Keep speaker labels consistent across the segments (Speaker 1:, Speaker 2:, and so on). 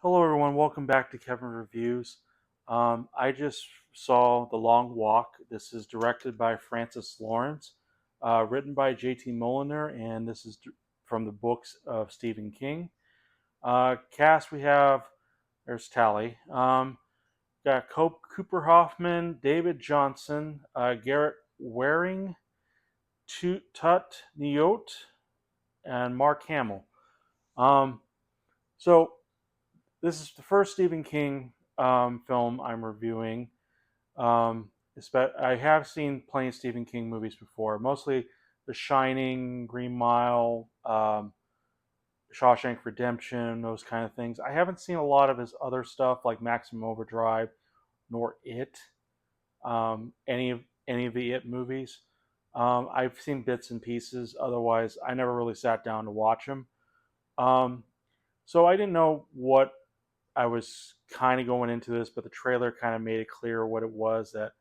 Speaker 1: Hello, everyone. Welcome back to Kevin Reviews. I just saw The Long Walk. This is directed by Francis Lawrence, written by J.T. Moliner, and this is from the books of Stephen King. Cast we have, there's Tally. Got Cooper Hoffman, David Johnson, Garrett Waring, Tut Niote, and Mark Hamill. Um, so this is the first Stephen King film I'm reviewing. I have seen plenty of Stephen King movies before, mostly The Shining, Green Mile, Shawshank Redemption, those kind of things. I haven't seen a lot of his other stuff like Maximum Overdrive, nor It, any of the It movies. I've seen bits and pieces. Otherwise, I never really sat down to watch them. Um, so I didn't know what I was kind of going into this, but the trailer kind of made it clear what it was that,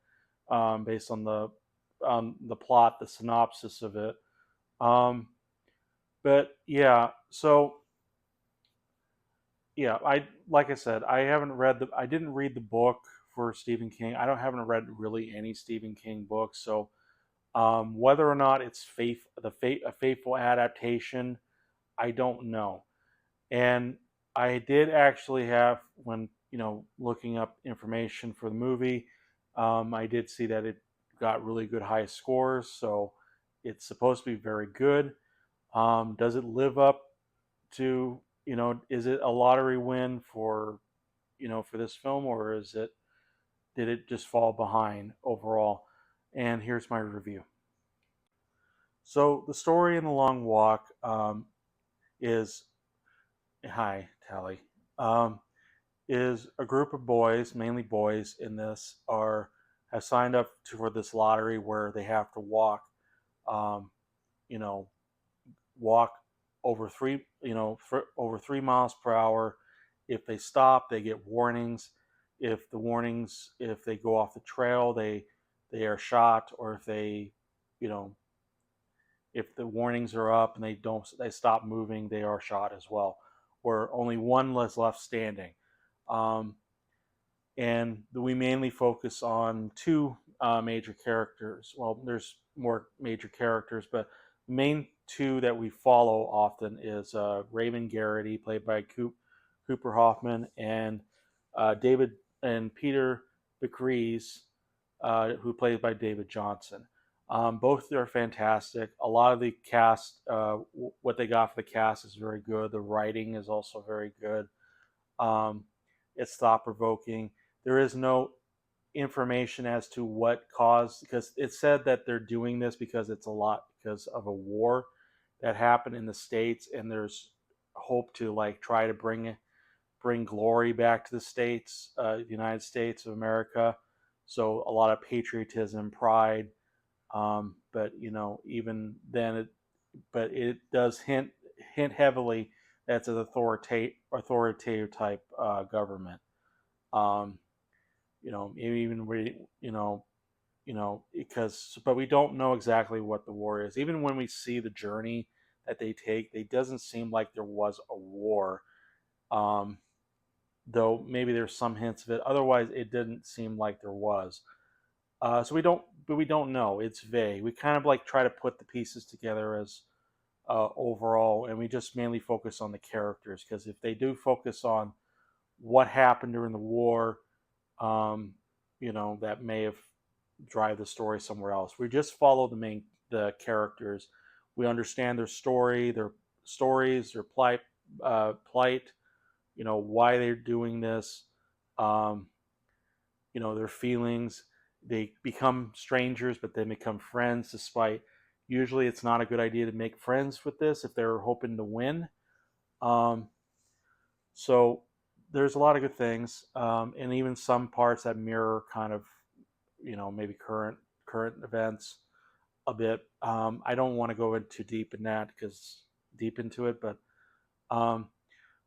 Speaker 1: based on the plot, the synopsis of it. Um, but yeah, so yeah, I like I said, I didn't read the book for Stephen King. I don't haven't read really any Stephen King books, so whether or not it's a faithful adaptation, I don't know. And I did actually have, when looking up information for the movie, I did see that it got really good high scores, so it's supposed to be very good. Does it live up to, is it a lottery win for, for this film, or did it just fall behind overall? And here's my review. So the story in The Long Walk is, hi Tally, um, is a group of boys, mainly boys in this, are have signed up for this lottery where they have to walk, um, you know, walk over 3 miles per hour. If they stop, they get warnings. If they go off the trail, they are shot. Or if you know, if the warnings are up and they stop moving, they are shot as well. Or only one is left standing. Um, and we mainly focus on two major characters. Well, there's more major characters, but the main two that we follow often is Raymond Garrity, played by Cooper Hoffman, and David and Peter Becrees, who played by David Johnson. Both are fantastic. A lot of the cast, what they got for the cast is very good. The writing is also very good. Um, it's thought provoking. There is no information as to what caused, because it said that they're doing this because it's a lot because of a war that happened in the states, and there's hope to like try to bring glory back to the states, the United States of America. So a lot of patriotism, pride. But even then, but it does hint heavily that it's an authoritative type government. Um, maybe even because, but we don't know exactly what the war is. Even when we see the journey that they take, it doesn't seem like there was a war. Um, though maybe there's some hints of it. Otherwise, it didn't seem like there was. So we don't know. It's vague. We kind of like try to put the pieces together as overall, and we just mainly focus on the characters, because if they do focus on what happened during the war, um, that may have drive the story somewhere else. We just follow the characters. We understand their story, their stories, their plight. Why they're doing this. Um, their feelings. They become strangers, but then become friends. Despite usually, it's not a good idea to make friends with this if they're hoping to win. Um, so there's a lot of good things, and even some parts that mirror kind of, maybe current events a bit. I don't want to go into deep into it, um,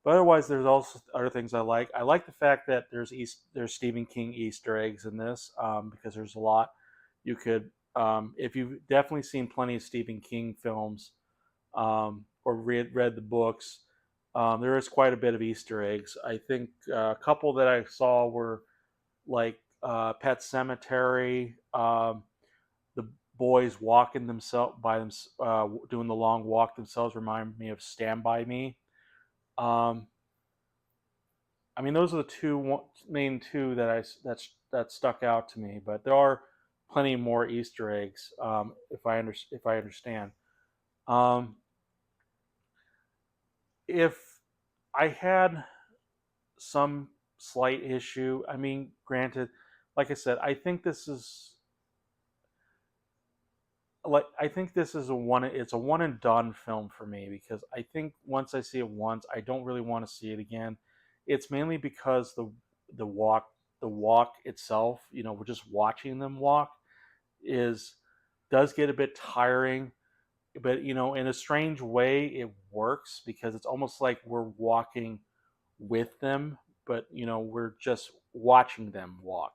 Speaker 1: but otherwise, there's also other things I like. I like the fact that there's Stephen King Easter eggs in this, because there's a lot you could, if you've definitely seen plenty of Stephen King films, or read the books. There is quite a bit of Easter eggs. I think a couple that I saw were like Pet Cemetery, the boys walking themselves by them, doing the long walk themselves remind me of Stand By Me. Um, I mean, those are the main two that that stuck out to me. But there are plenty more Easter eggs, if I understand. Um, if I had some slight issue, I mean, granted, like I said, I think this is a one. It's a one and done film for me because I think once I see it once, I don't really want to see it again. It's mainly because the walk the walk itself, we're just watching them walk is does get a bit tiring, but in a strange way it works because it's almost like we're walking with them, but we're just watching them walk.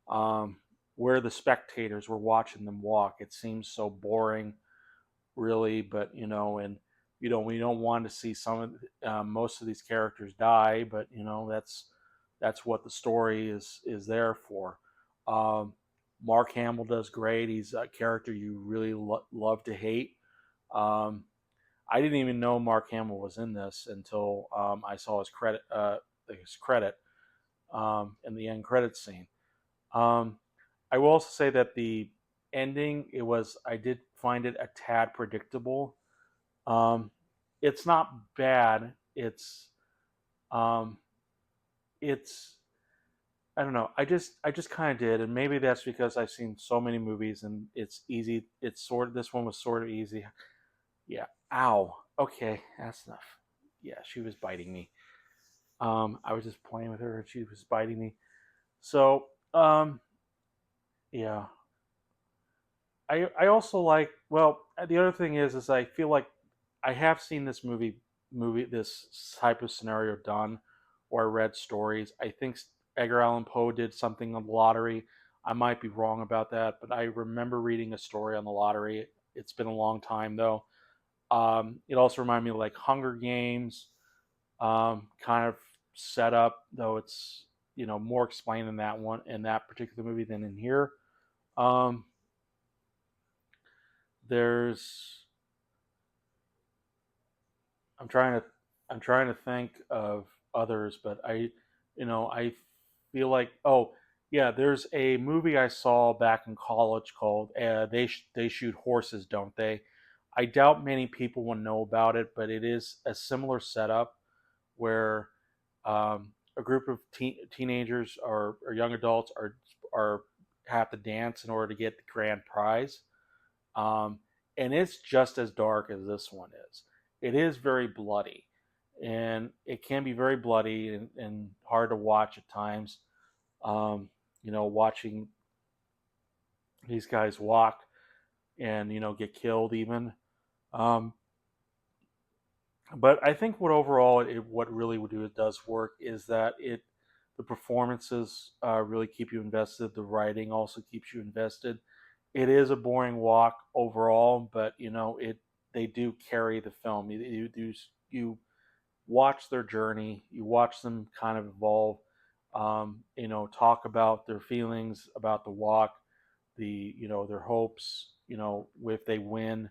Speaker 1: Um, we're the spectators. We're watching them walk. It seems so boring, really, but and we don't want to see most of these characters die, but that's what the story is there for. Um, Mark Hamill does great. He's a character you really love to hate. Um, I didn't even know Mark Hamill was in this until I saw his credit in the end credits scene. Um, I will also say that the ending, I did find it a tad predictable. Um, it's not bad. Um, it's I don't know. I just kind of did, and maybe that's because I've seen so many movies and it's easy. This one was sort of easy. Yeah. Ow. Okay, that's enough. Yeah, she was biting me. I was just playing with her and she was biting me. So, yeah. I also like, well, the other thing is I feel like I have seen this type of scenario done, or I read stories. I think Edgar Allan Poe did something on the lottery. I might be wrong about that, but I remember reading a story on the lottery. It's been a long time though. It also reminded me of like Hunger Games, kind of set up, though it's more explained in that particular movie than in here. Um, there's I'm trying to I'm trying to think of others, but I feel like, oh yeah, there's a movie I saw back in college called They Shoot Horses, Don't They? I doubt many people will know about it, but it is a similar setup where a group of teenagers or young adults are have to dance in order to get the grand prize. Um, and it's just as dark as this one is. It is very bloody, and it can be very bloody and hard to watch at times. Um, watching these guys walk and get killed even. Um, but I think what really would do it does work is that the performances really keep you invested. The writing also keeps you invested. It is a boring walk overall, but they do carry the film. You watch their journey, you watch them kind of evolve. Talk about their feelings about the walk, their hopes. If they win,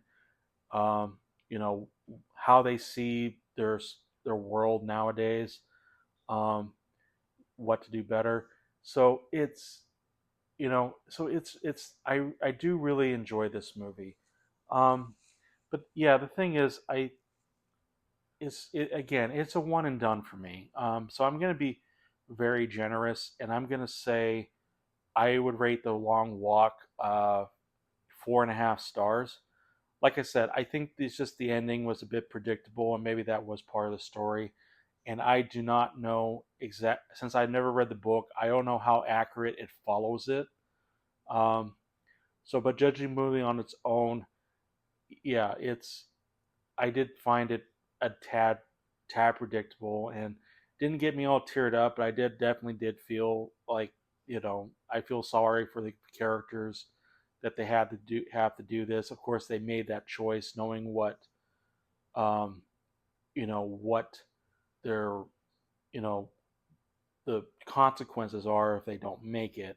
Speaker 1: um, you know how they see their world nowadays, um, what to do better. So it's I do really enjoy this movie. Um, but yeah, the thing is, again, it's a one and done for me. So I'm going to be very generous, and I'm going to say I would rate The Long Walk 4.5 stars. Like I said, I think it's just the ending was a bit predictable, and maybe that was part of the story. And I do not know since I've never read the book. I don't know how accurate it follows it. Um, but judging the movie on its own, yeah, I did find it a tad predictable and didn't get me all teared up, but I definitely did feel like I feel sorry for the characters that they had to do this. Of course, they made that choice knowing um, what they're, you know, the consequences are if they don't make it.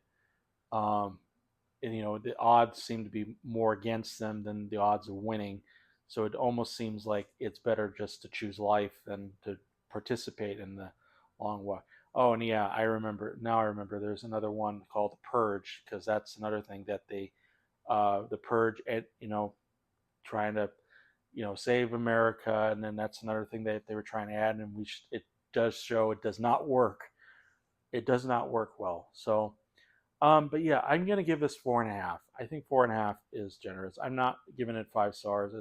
Speaker 1: Um, and the odds seem to be more against them than the odds of winning. So it almost seems like it's better just to choose life than to participate in the long walk. Oh, and yeah, I remember now. I remember there's another one called the Purge, because that's another thing that the Purge, trying to, save America, and then that's another thing that they were trying to add, and it does show it does not work. It does not work well. So but yeah, I'm gonna give this 4.5. I think 4.5 is generous. I'm not giving it 5 stars.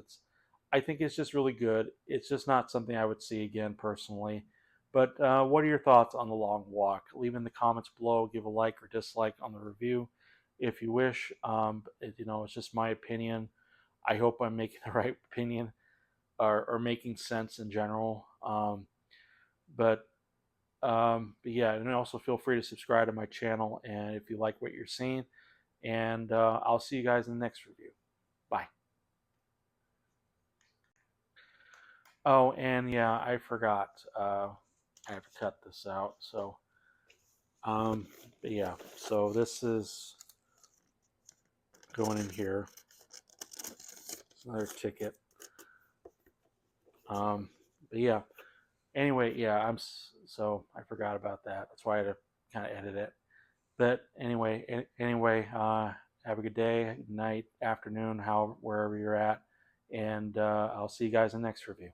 Speaker 1: I think it's just really good. It's just not something I would see again personally. But what are your thoughts on the long walk? Leave in the comments below. Give a like or dislike on the review, if you wish. It's just my opinion. I hope I'm making the right opinion, or making sense in general. But but yeah, and also feel free to subscribe to my channel, and if you like what you're seeing, and I'll see you guys in the next review. Bye. Oh, and yeah, I forgot. I have to cut this out. So, but yeah, so this is going in here. It's another ticket. But yeah. Anyway, yeah, so I forgot about that. That's why I had to kind of edit it. But anyway, have a good day, night, afternoon, wherever you're at, and I'll see you guys in the next review.